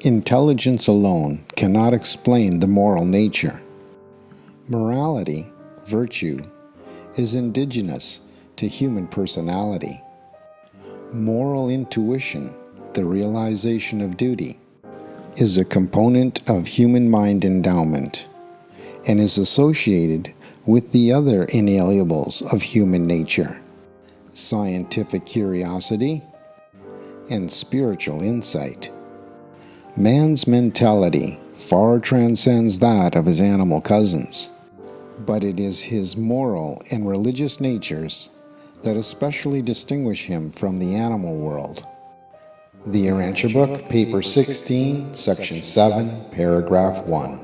Intelligence alone cannot explain the moral nature. Morality, virtue, is indigenous to human personality. Moral intuition, the realization of duty, is a component of human mind endowment and is associated with the other inalienables of human nature: scientific curiosity and spiritual insight. Man's mentality far transcends that of his animal cousins, but it is his moral and religious natures that especially distinguish him from the animal world. The Urantia book, paper 16, section 7, paragraph 1.